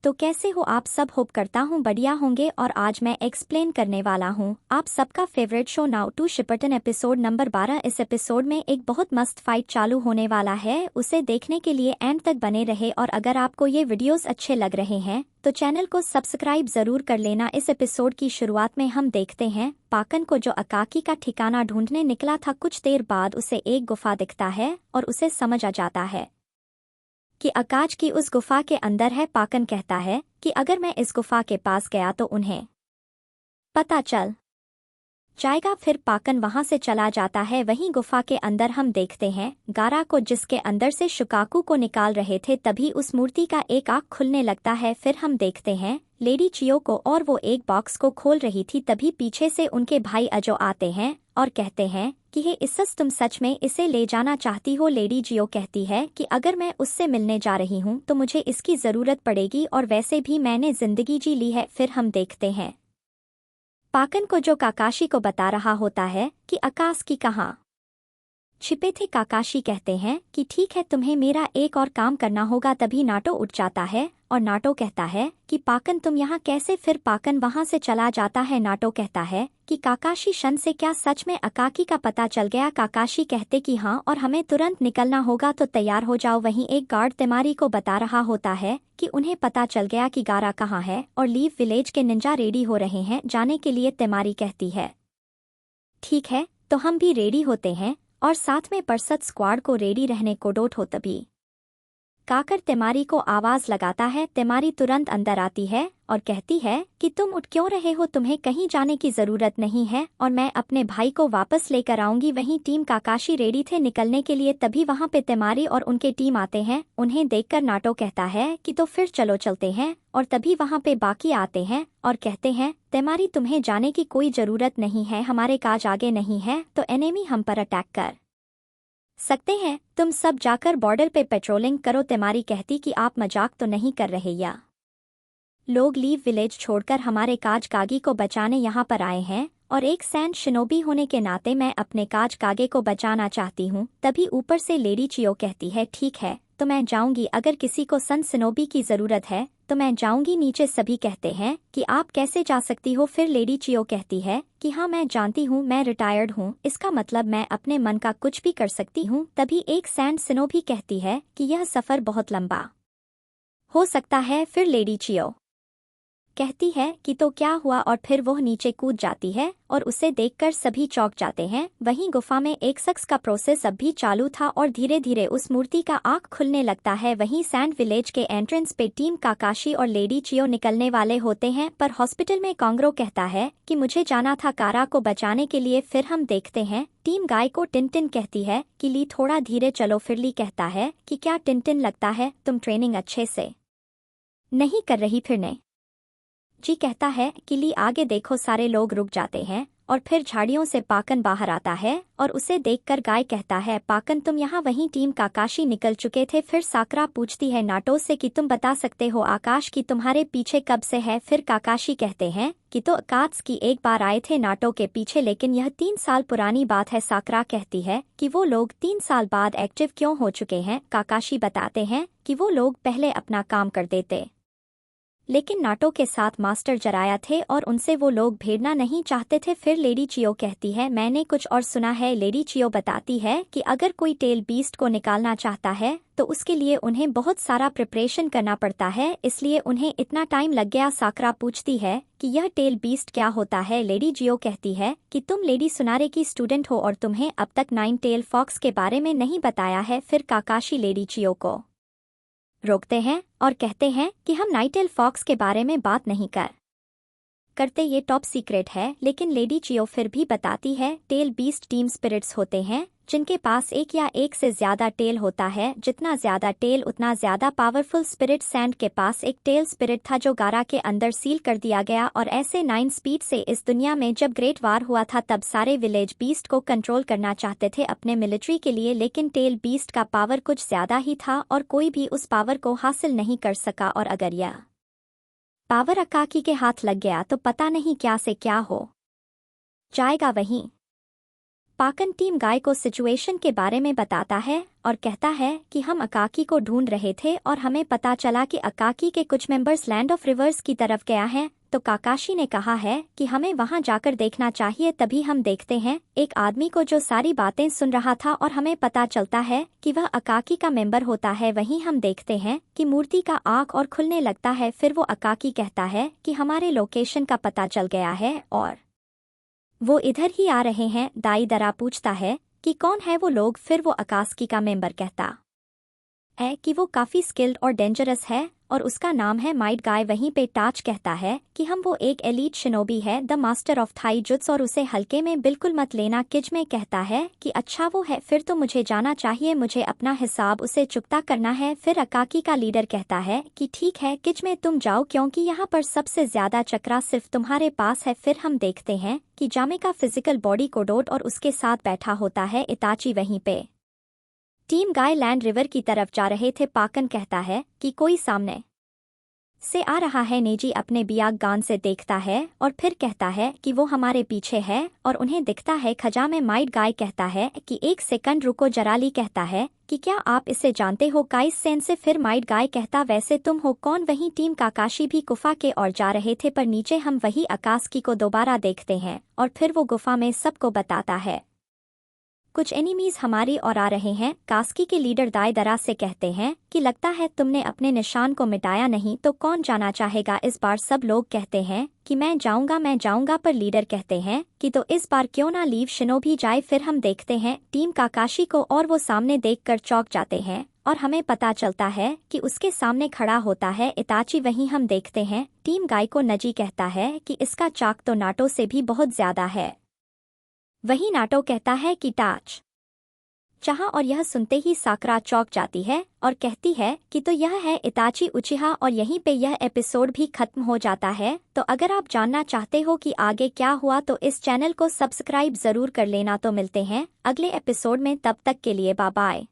तो कैसे हो आप सब, होप करता हूँ बढ़िया होंगे। और आज मैं एक्सप्लेन करने वाला हूँ आप सबका favourite show Naruto Shippuden episode number 12। इस एपिसोड में एक बहुत मस्त फाइट चालू होने वाला है, उसे देखने के लिए एंड तक बने रहे। और अगर आपको ये वीडियोस अच्छे लग रहे हैं तो चैनल को सब्सक्राइब जरूर कर लेना। इस एपिसोड की शुरुआत में हम देखते हैं पाकन को, जो अकाकी का ठिकाना ढूंढने निकला था। कुछ देर बाद उसे एक गुफा दिखता है और उसे समझ आ जाता है कि आकाश की उस गुफा के अंदर है। पाकन कहता है कि अगर मैं इस गुफा के पास गया तो उन्हें पता चल जाएगा। फिर पाकन वहां से चला जाता है। वहीं गुफा के अंदर हम देखते हैं गारा को, जिसके अंदर से शुकाकू को निकाल रहे थे। तभी उस मूर्ति का एक आँख खुलने लगता है। फिर हम देखते हैं लेडी चियो को, और वो एक बॉक्स को खोल रही थी। तभी पीछे से उनके भाई अजो आते हैं और कहते हैं कि हे इस्सस, तुम सच में इसे ले जाना चाहती हो। लेडी जियो कहती है कि अगर मैं उससे मिलने जा रही हूँ तो मुझे इसकी जरूरत पड़ेगी, और वैसे भी मैंने जिंदगी जी ली है। फिर हम देखते हैं पाकन को, जो काकाशी को बता रहा होता है कि आकाश की कहाँ छिपे थे। काकाशी कहते हैं कि ठीक है, तुम्हें मेरा एक और काम करना होगा। तभी नाटो उठ जाता है और नाटो कहता है कि पाकन तुम यहाँ कैसे। फिर पाकन वहां से चला जाता है। नाटो कहता है कि काकाशी शन से क्या सच में अकाकी का पता चल गया। काकाशी कहते कि हाँ, और हमें तुरंत निकलना होगा, तो तैयार हो जाओ। वहीं एक गार्ड तेमारी को बता रहा होता है कि उन्हें पता चल गया कि गारा कहाँ है और लीव विलेज के निंजा रेडी हो रहे हैं जाने के लिए। तेमारी कहती है ठीक है, तो हम भी रेडी होते हैं और साथ में परसत स्क्वाड को रेडी रहने को डोट हो। तभी काकर तेमारी को आवाज लगाता है। तेमारी तुरंत अंदर आती है और कहती है कि तुम उठ क्यों रहे हो, तुम्हें कहीं जाने की जरूरत नहीं है और मैं अपने भाई को वापस लेकर आऊंगी। वहीं टीम काकाशी रेडी थे निकलने के लिए। तभी वहां पे तेमारी और उनके टीम आते हैं। उन्हें देखकर नाटो कहता है कि तो फिर चलो चलते हैं। और तभी वहां पे बाकी आते हैं और कहते हैं तेमारी, तुम्हें जाने की कोई जरूरत नहीं है, हमारे काज आगे नहीं है तो एनेमी हम पर अटैक कर सकते हैं। तुम सब जाकर बॉर्डर पे पेट्रोलिंग करो। तेमारी कहती कि आप मजाक तो नहीं कर रहे, या लोग लीव विलेज छोड़कर हमारे काज कागी को बचाने यहाँ पर आए हैं, और एक सैंड शिनोबी होने के नाते मैं अपने काज कागे को बचाना चाहती हूँ। तभी ऊपर से लेडी चियो कहती है ठीक है, तो मैं जाऊंगी। अगर किसी को सन शिनोबी की जरूरत है तो मैं जाऊंगी। नीचे सभी कहते हैं कि आप कैसे जा सकती हो। फिर लेडी चियो कहती है कि हाँ, मैं जानती हूँ, मैं रिटायर्ड हूँ, इसका मतलब मैं अपने मन का कुछ भी कर सकती हूँ। तभी एक सैंड शिनोबी कहती है कि यह सफर बहुत लंबा हो सकता है। फिर लेडी चियो कहती है कि तो क्या हुआ, और फिर वह नीचे कूद जाती है और उसे देखकर सभी चौंक जाते हैं। वहीं गुफा में एक शख्स का प्रोसेस अब भी चालू था और धीरे धीरे उस मूर्ति का आँख खुलने लगता है। वहीं सैंड विलेज के एंट्रेंस पे टीम काकाशी और लेडी चियो निकलने वाले होते हैं, पर हॉस्पिटल में कांग्रो कहता है कि मुझे जाना था कारा को बचाने के लिए। फिर हम देखते हैं टीम गाय को टिनटिन कहती है कि ली थोड़ा धीरे चलो। फिर ली कहता है कि क्या टिनटिन, लगता है तुम ट्रेनिंग अच्छे से नहीं कर रही। फिर ने जी कहता है कि ली आगे देखो। सारे लोग रुक जाते हैं और फिर झाड़ियों से पाकन बाहर आता है और उसे देखकर गाय कहता है पाकन तुम यहाँ। वहीं टीम काकाशी निकल चुके थे। फिर साकरा पूछती है नाटो से कि तुम बता सकते हो आकाश की तुम्हारे पीछे कब से है। फिर काकाशी कहते हैं कि तो आकाश की एक बार आए थे नाटो के पीछे, लेकिन यह 3 साल पुरानी बात है। साकरा कहती है कि वो लोग 3 साल बाद एक्टिव क्यों हो चुके हैं। काकाशी बताते हैं कि वो लोग पहले अपना काम कर देते, लेकिन नाटो के साथ मास्टर जराया थे और उनसे वो लोग भेड़ना नहीं चाहते थे। फिर लेडी चियो कहती है मैंने कुछ और सुना है। लेडी चियो बताती है कि अगर कोई टेल बीस्ट को निकालना चाहता है तो उसके लिए उन्हें बहुत सारा प्रिपरेशन करना पड़ता है, इसलिए उन्हें इतना टाइम लग गया। साकरा पूछती है कि यह टेल बीस्ट क्या होता है। लेडी जियो कहती है कि तुम लेडी सुनारे की स्टूडेंट हो और तुम्हें अब तक 9 टेल फॉक्स के बारे में नहीं बताया है। फिर काकाशी लेडी चियो को रोकते हैं और कहते हैं कि हम नाइटेल फॉक्स के बारे में बात नहीं करते, ये टॉप सीक्रेट है। लेकिन लेडी चियो फिर भी बताती है टेल बीस्ट टीम स्पिरिट्स होते हैं जिनके पास एक या एक से ज्यादा टेल होता है। जितना ज्यादा टेल उतना ज्यादा पावरफुल स्पिरिट। सैंड के पास एक टेल स्पिरिट था जो गारा के अंदर सील कर दिया गया, और ऐसे 9 स्पीड से इस दुनिया में जब ग्रेट वार हुआ था तब सारे विलेज बीस्ट को कंट्रोल करना चाहते थे अपने मिलिट्री के लिए, लेकिन टेल बीस्ट का पावर कुछ ज्यादा ही था और कोई भी उस पावर को हासिल नहीं कर सका। और अगर यह पावर अकाकी के हाथ लग गया तो पता नहीं क्या से क्या हो जाएगा। वहीं पाकन टीम गाय को सिचुएशन के बारे में बताता है और कहता है कि हम अकाकी को ढूंढ रहे थे और हमें पता चला कि अकाकी के कुछ मेंबर्स लैंड ऑफ रिवर्स की तरफ गया है। तो काकाशी ने कहा है कि हमें वहां जाकर देखना चाहिए। तभी हम देखते हैं एक आदमी को जो सारी बातें सुन रहा था और हमें पता चलता है कि वह अकाकी का मेंबर होता है। वहीं हम देखते हैं कि मूर्ति का आँख और खुलने लगता है। फिर वो अकाकी कहता है कि हमारे लोकेशन का पता चल गया है और वो इधर ही आ रहे हैं। दाई दरा पूछता है कि कौन है वो लोग। फिर वो अकाकी का मेंबर कहता है कि वो काफी स्किल्ड और डेंजरस है और उसका नाम है माइट गाय। वहीं पे टाच कहता है कि हम वो एक एलीट शिनोबी है, द मास्टर ऑफ थाई जुत्स, और उसे हल्के में बिल्कुल मत लेना। किज में कहता है कि अच्छा वो है, फिर तो मुझे जाना चाहिए, मुझे अपना हिसाब उसे चुकता करना है। फिर अकाकी का लीडर कहता है कि ठीक है किज में तुम जाओ, क्योंकि यहाँ पर सबसे ज्यादा चक्रा सिर्फ तुम्हारे पास है। फिर हम देखते हैं कि जामे का फिजिकल बॉडी कोडोट और उसके साथ बैठा होता है इताची। वहीं पे टीम गाय लैंड रिवर की तरफ जा रहे थे। पाकन कहता है कि कोई सामने से आ रहा है। नेजी अपने बियाग गान से देखता है और फिर कहता है कि वो हमारे पीछे है और उन्हें दिखता है खजा में। माइट गाय कहता है कि एक सेकंड रुको। जराली कहता है कि क्या आप इसे जानते हो काइस सेन से। फिर माइट गाय कहता वैसे तुम हो कौन। वहीं टीम काकाशी भी गुफा के ओर जा रहे थे, पर नीचे हम वही अकास्की को दोबारा देखते हैं और फिर वो गुफा में सबको बताता है कुछ एनिमीज हमारी ओर आ रहे हैं। कास्की के लीडर दाई दरा से कहते हैं कि लगता है तुमने अपने निशान को मिटाया नहीं, तो कौन जाना चाहेगा इस बार। सब लोग कहते हैं कि मैं जाऊंगा, पर लीडर कहते हैं कि तो इस बार क्यों ना लीव शिनोबी जाए। फिर हम देखते हैं टीम काकाशी को और वो सामने देखकर चौंक जाते हैं और हमें पता चलता है कि उसके सामने खड़ा होता है इताची। वहीं हम देखते हैं टीम गाय को नजी कहता है कि इसका चाक तो नाटो से भी बहुत ज्यादा है। वही नाटो कहता है कि टाच चाहा, और यह सुनते ही साकरा चौंक जाती है और कहती है कि तो यह है इताची उचिहा। और यहीं पे यह एपिसोड भी खत्म हो जाता है। तो अगर आप जानना चाहते हो कि आगे क्या हुआ तो इस चैनल को सब्सक्राइब जरूर कर लेना। तो मिलते हैं अगले एपिसोड में, तब तक के लिए बाय बाय।